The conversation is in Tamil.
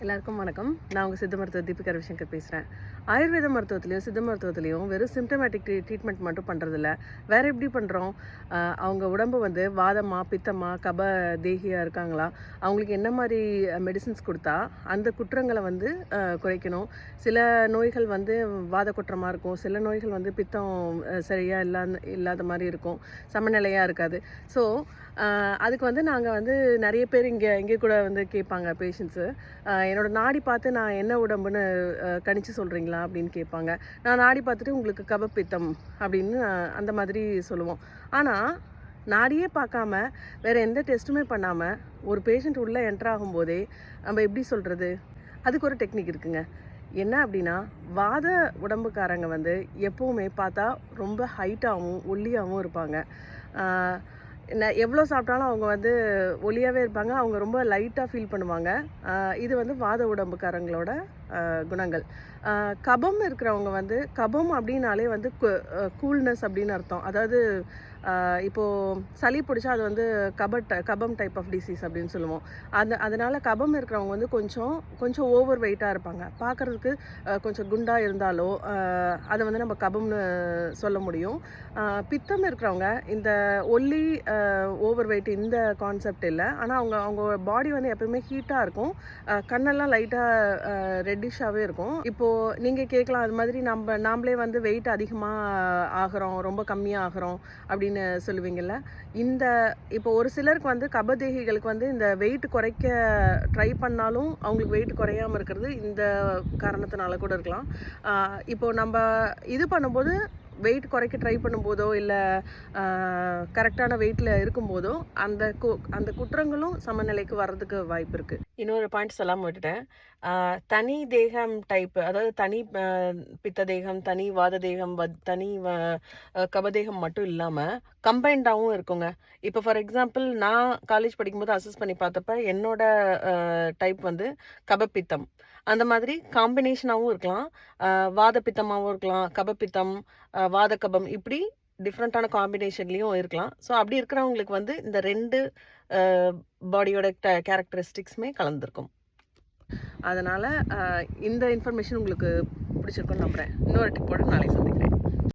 எல்லாருக்கும் வணக்கம். நான் உங்கள் சித்த மருத்துவர் தீபிகா ரவிசங்கர் பேசுகிறேன். ஆயுர்வேத மருத்துவத்துலேயும் சித்த மருத்துவத்துலேயும் வெறும் சிம்டமேட்டிக் ட்ரீட்மெண்ட் மட்டும் பண்ணுறதில்ல. வேறு எப்படி பண்ணுறோம்? அவங்க உடம்பு வந்து வாதமா, பித்தமா, கப தேகியாக இருக்காங்களா? அவங்களுக்கு என்ன மாதிரி மெடிசின்ஸ் கொடுத்தா அந்த குற்றங்களை வந்து குறைக்கணும். சில நோய்கள் வந்து வாத குற்றமாக இருக்கும், சில நோய்கள் வந்து பித்தம் சரியாக இல்லாத மாதிரி இருக்கும், சமநிலையாக இருக்காது. ஸோ அதுக்கு வந்து நாங்கள் வந்து நிறைய பேர் இங்கே கூட வந்து கேட்பாங்க பேஷண்ட்ஸு. என்னோட நாடி பார்த்து நான் என்ன உடம்புன்னு கணிச்சு சொல்கிறீங்களா அப்படின்னு கேட்பாங்க. நான் நாடி பார்த்துட்டு உங்களுக்கு கபப்பித்தம் அப்படின்னு அந்த மாதிரி சொல்லுவோம். ஆனால் நாடியே பார்க்காம வேறு எந்த டெஸ்ட்டுமே பண்ணாமல் ஒரு பேஷண்ட் உள்ளே என்ட்ரு ஆகும்போதே நம்ம எப்படி சொல்கிறது? அதுக்கு ஒரு டெக்னிக் இருக்குங்க. என்ன அப்படின்னா, வாத உடம்புக்காரங்க வந்து எப்போவுமே பார்த்தா ரொம்ப ஹைட்டாகவும் ஒல்லியாகவும் இருப்பாங்க. எவ்வளோ சாப்பிட்டாலும் அவங்க வந்து ஒல்லியாகவே இருப்பாங்க. அவங்க ரொம்ப லைட்டாக ஃபீல் பண்ணுவாங்க. இது வந்து வாத உடம்புக்காரங்களோட குணங்கள். கபம் இருக்கிறவங்க வந்து கபம் அப்படின்னாலே வந்து கூல்னஸ் அப்படின்னு அர்த்தம். அதாவது இப்போது சளி பிடிச்சா அது வந்து கபம் டைப் ஆஃப் டிசீஸ் அப்படின்னு சொல்லுவோம். அதனால் கபம் இருக்கிறவங்க வந்து கொஞ்சம் ஓவர் வெயிட்டாக இருப்பாங்க. பார்க்குறதுக்கு கொஞ்சம் குண்டாக இருந்தாலோ அதை வந்து நம்ம கபம்னு சொல்ல முடியும். பித்தம் இருக்கிறவங்க இந்த ஒல்லி ஓவர் வெயிட் இந்த கான்செப்ட் இல்லை. ஆனால் அவங்க பாடி வந்து எப்பவுமே ஹீட்டாக இருக்கும். கண்ணெல்லாம் லைட்டாக ரெட்டிஷாகவே இருக்கும். இப்போது நீங்கள் கேட்கலாம், அது மாதிரி நாமளே வந்து வெயிட் அதிகமாக ஆகிறோம், ரொம்ப கம்மியாக ஆகிறோம் அப்படின்னு சொல்லுவீங்கள்ல. இப்போ ஒரு சிலருக்கு வந்து கபதேகிகளுக்கு வந்து இந்த வெயிட் குறைக்க ட்ரை பண்ணாலும் அவங்களுக்கு வெயிட் குறையாமல் இருக்கிறது இந்த காரணத்தினால கூட இருக்கலாம். இப்போ நம்ம இது பண்ணும்போது வெயிட் குறைக்க ட்ரை பண்ணும்போதோ இல்லை கரெக்டான வெயிட்டில் இருக்கும்போதோ அந்த குற்றங்களும் சமநிலைக்கு வர்றதுக்கு வாய்ப்பு இருக்குது. இன்னொரு பாயிண்ட் சொல்லாமல் விட்டுட்டேன். தனி தேகம் டைப்பு, அதாவது தனி பித்த தேகம், தனி வாத தேகம், தனி கபதேகம் மட்டும் இல்லாமல் கம்பைண்டாகவும் இருக்குங்க. இப்போ ஃபார் எக்ஸாம்பிள் நான் காலேஜ் படிக்கும்போது அசஸ் பண்ணி பார்த்தப்ப என்னோட டைப் வந்து கபப்பித்தம். அந்த மாதிரி காம்பினேஷனாகவும் இருக்கலாம். வாத பித்தமாகவும் இருக்கலாம், கபப்பித்தம், வாத கபம், இப்படி டிஃப்ரெண்ட்டான காம்பினேஷன்லேயும் இருக்கலாம். ஸோ அப்படி இருக்கிறவங்களுக்கு வந்து இந்த 2 பாடியோட கேரக்டரிஸ்டிக்ஸுமே கலந்துருக்கும். அதனால் இந்த இன்ஃபர்மேஷன் உங்களுக்கு பிடிச்சிருக்குன்னு நம்புகிறேன். இன்னொரு டிப்போட நாளைக்கு சந்திக்கிறேன்.